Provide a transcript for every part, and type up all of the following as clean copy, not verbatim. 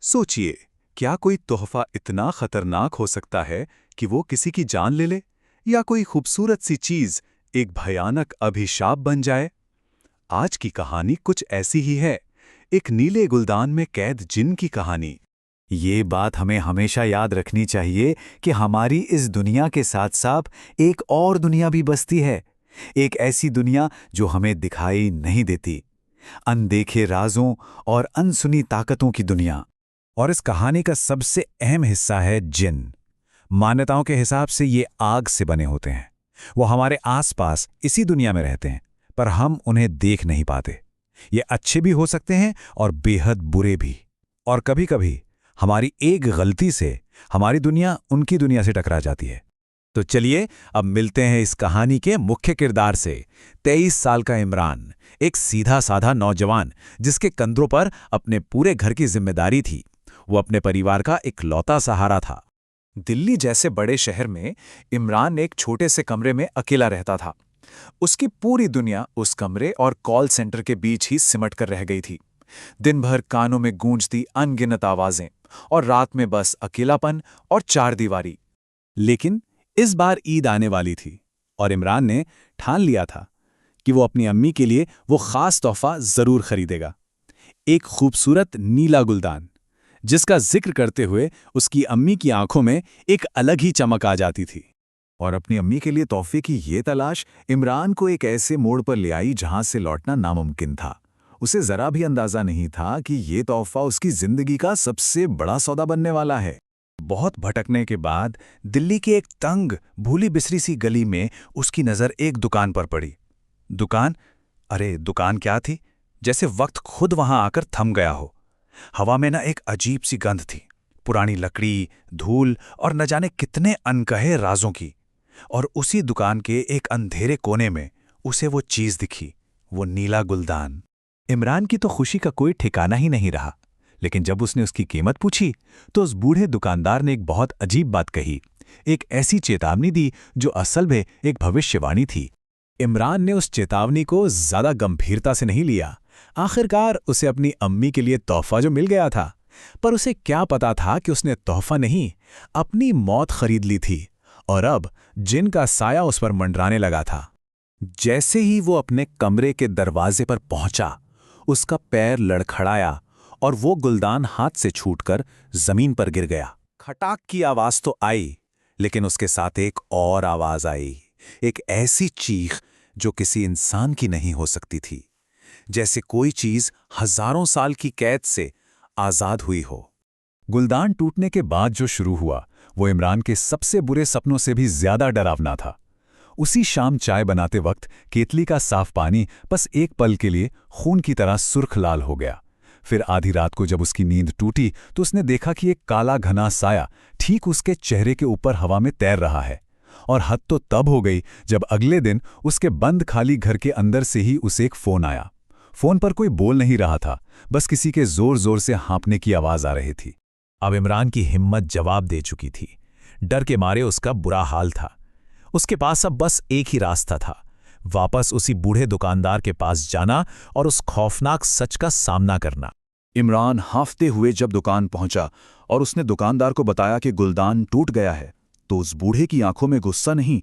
सोचिए, क्या कोई तोहफा इतना खतरनाक हो सकता है कि वो किसी की जान ले ले? या कोई खूबसूरत सी चीज एक भयानक अभिशाप बन जाए? आज की कहानी कुछ ऐसी ही है, एक नीले गुलदान में कैद जिन की कहानी। ये बात हमें हमेशा याद रखनी चाहिए कि हमारी इस दुनिया के साथ-साथ एक और दुनिया भी बसती है। एक ऐसी दुनिया जो हमें दिखाई नहीं देती। अनदेखे राज़ों और अनसुनी ताकतों की दुनिया। और इस कहानी का सबसे अहम हिस्सा है जिन। मान्यताओं के हिसाब से ये आग से बने होते हैं। वो हमारे आसपास इसी दुनिया में रहते हैं, पर हम उन्हें देख नहीं पाते। ये अच्छे भी हो सकते हैं और बेहद बुरे भी। और कभी-कभी हमारी एक गलती से हमारी दुनिया उनकी दुनिया से टकरा जाती है। तो चलिए अब मिलते हैं इस कहानी के मुख्य किरदार से। 23 साल का इमरान, एक सीधा साधा नौजवान जिसके कंधों पर अपने पूरे घर की जिम्मेदारी थी। वो अपने परिवार का इकलौता सहारा था। दिल्ली जैसे बड़े शहर में इमरान एक छोटे से कमरे में अकेला रहता था। उसकी पूरी दुनिया उस कमरे और कॉल सेंटर के बीच ही सिमट कर रह गई थी। दिन भर कानों में गूंजती अनगिनत आवाजें और रात में बस अकेलापन और चारदीवारी। लेकिन इस बार ईद आने वाली थी और इमरान ने ठान लिया था कि वो अपनी अम्मी के लिए वो खास तोहफा जरूर खरीदेगा। एक खूबसूरत नीला गुलदान, जिसका जिक्र करते हुए उसकी अम्मी की आंखों में एक अलग ही चमक आ जाती थी। और अपनी अम्मी के लिए तोहफे की ये तलाश इमरान को एक ऐसे मोड़ पर ले आई जहां से लौटना नामुमकिन था। उसे जरा भी अंदाजा नहीं था कि ये तोहफा उसकी जिंदगी का सबसे बड़ा सौदा बनने वाला है। बहुत भटकने के बाद दिल्ली की एक तंग भूली बिसरी सी गली में उसकी नज़र एक दुकान पर पड़ी। दुकान? अरे दुकान क्या थी, जैसे वक्त खुद वहां आकर थम गया हो। हवा में ना एक अजीब सी गंध थी, पुरानी लकड़ी, धूल और न जाने कितने अनकहे राजों की। और उसी दुकान के एक अंधेरे कोने में उसे वो चीज दिखी, वो नीला गुलदान। इमरान की तो खुशी का कोई ठिकाना ही नहीं रहा। लेकिन जब उसने उसकी कीमत पूछी तो उस बूढ़े दुकानदार ने एक बहुत अजीब बात कही, एक ऐसी चेतावनी दी जो असल में एक भविष्यवाणी थी। इमरान ने उस चेतावनी को ज्यादा गंभीरता से नहीं लिया। आखिरकार उसे अपनी अम्मी के लिए तोहफा जो मिल गया था, पर उसे क्या पता था कि उसने तोहफा नहीं, अपनी मौत खरीद ली थी। और अब जिन का साया उस पर मंडराने लगा था। जैसे ही वो अपने कमरे के दरवाजे पर पहुंचा, उसका पैर लड़खड़ाया और वो गुलदान हाथ से छूटकर जमीन पर गिर गया। खटाक की आवाज तो आई, लेकिन उसके साथ एक और आवाज आई, एक ऐसी चीख जो किसी इंसान की नहीं हो सकती थी, जैसे कोई चीज हजारों साल की कैद से आजाद हुई हो। गुलदान टूटने के बाद जो शुरू हुआ वो इमरान के सबसे बुरे सपनों से भी ज्यादा डरावना था। उसी शाम चाय बनाते वक्त केतली का साफ पानी बस एक पल के लिए खून की तरह सुर्ख लाल हो गया। फिर आधी रात को जब उसकी नींद टूटी तो उसने देखा कि एक काला घना साया ठीक उसके चेहरे के ऊपर हवा में तैर रहा है। और हद तो तब हो गई जब अगले दिन उसके बंद खाली घर के अंदर से ही उसे एक फोन आया। फोन पर कोई बोल नहीं रहा था, बस किसी के जोर जोर से हाँफने की आवाज आ रही थी। अब इमरान की हिम्मत जवाब दे चुकी थी। डर के मारे उसका बुरा हाल था। उसके पास अब बस एक ही रास्ता था, वापस उसी बूढ़े दुकानदार के पास जाना और उस खौफनाक सच का सामना करना। इमरान हांफते हुए जब दुकान पहुंचा और उसने दुकानदार को बताया कि गुलदान टूट गया है, तो उस बूढ़े की आंखों में गुस्सा नहीं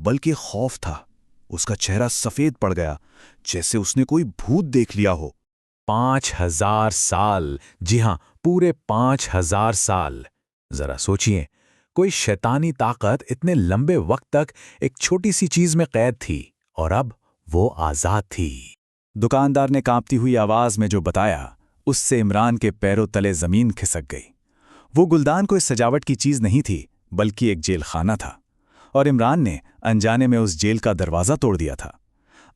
बल्कि खौफ था। उसका चेहरा सफेद पड़ गया, जैसे उसने कोई भूत देख लिया हो। 5000 साल, जी हां, पूरे 5000 साल। जरा सोचिए, कोई शैतानी ताकत इतने लंबे वक्त तक एक छोटी सी चीज में कैद थी और अब वो आजाद थी। दुकानदार ने कांपती हुई आवाज में जो बताया, उससे इमरान के पैरों तले जमीन खिसक गई। वो गुलदान कोई सजावट की चीज नहीं थी, बल्कि एक जेल खाना था। और इमरान ने अनजाने में उस जेल का दरवाजा तोड़ दिया था।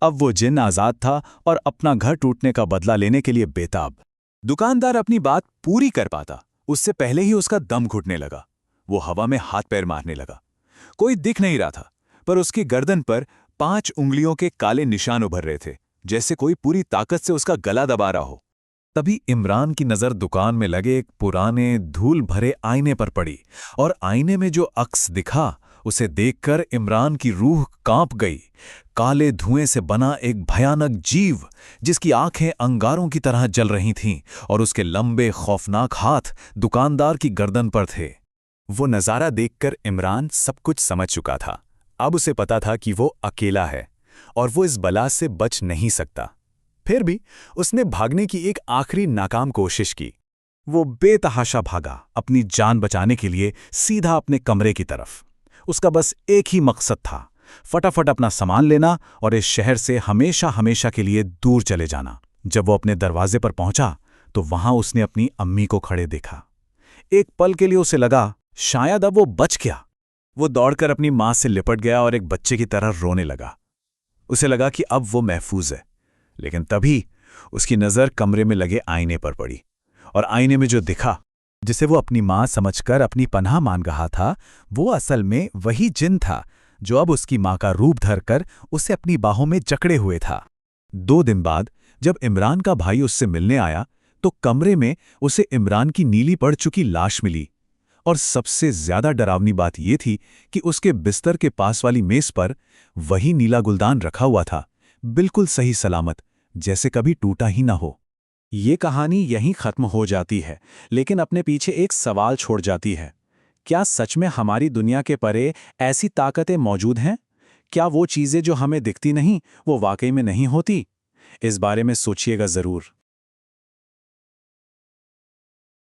अब वो जिन आजाद था और अपना घर टूटने का बदला लेने के लिए बेताब। दुकानदार अपनी बात पूरी कर पाता उससे पहले ही उसका दम घुटने लगा। वो हवा में हाथ पैर मारने लगा। कोई दिख नहीं रहा था, पर उसकी गर्दन पर 5 उंगलियों के काले निशान उभर रहे थे, जैसे कोई पूरी ताकत से उसका गला दबा रहा हो। तभी इमरान की नजर दुकान में लगे एक पुराने धूल भरे आईने पर पड़ी और आईने में जो अक्स दिखा, उसे देखकर इमरान की रूह कांप गई। काले धुएं से बना एक भयानक जीव जिसकी आंखें अंगारों की तरह जल रही थीं और उसके लंबे खौफनाक हाथ दुकानदार की गर्दन पर थे। वो नज़ारा देखकर इमरान सब कुछ समझ चुका था। अब उसे पता था कि वो अकेला है और वो इस बला से बच नहीं सकता। फिर भी उसने भागने की एक आखिरी नाकाम कोशिश की। वो बेतहाशा भागा, अपनी जान बचाने के लिए सीधा अपने कमरे की तरफ। उसका बस एक ही मकसद था, फटाफट अपना सामान लेना और इस शहर से हमेशा हमेशा के लिए दूर चले जाना। जब वो अपने दरवाजे पर पहुंचा तो वहां उसने अपनी अम्मी को खड़े देखा। एक पल के लिए उसे लगा शायद अब वो बच गया। वो दौड़कर अपनी मां से लिपट गया और एक बच्चे की तरह रोने लगा। उसे लगा कि अब वो महफूज है। लेकिन तभी उसकी नज़र कमरे में लगे आईने पर पड़ी और आईने में जो दिखा, जिसे वो अपनी मां समझकर अपनी पनाह मान रहा था, वो असल में वही जिन था जो अब उसकी मां का रूप धरकर उसे अपनी बाहों में जकड़े हुए था। 2 दिन बाद जब इमरान का भाई उससे मिलने आया तो कमरे में उसे इमरान की नीली पड़ चुकी लाश मिली। और सबसे ज्यादा डरावनी बात यह थी कि उसके बिस्तर के पास वाली मेज पर वही नीला गुलदान रखा हुआ था, बिल्कुल सही सलामत, जैसे कभी टूटा ही ना हो। ये कहानी यहीं खत्म हो जाती है, लेकिन अपने पीछे एक सवाल छोड़ जाती है। क्या सच में हमारी दुनिया के परे ऐसी ताकतें मौजूद हैं? क्या वो चीजें जो हमें दिखती नहीं, वो वाकई में नहीं होती? इस बारे में सोचिएगा जरूर।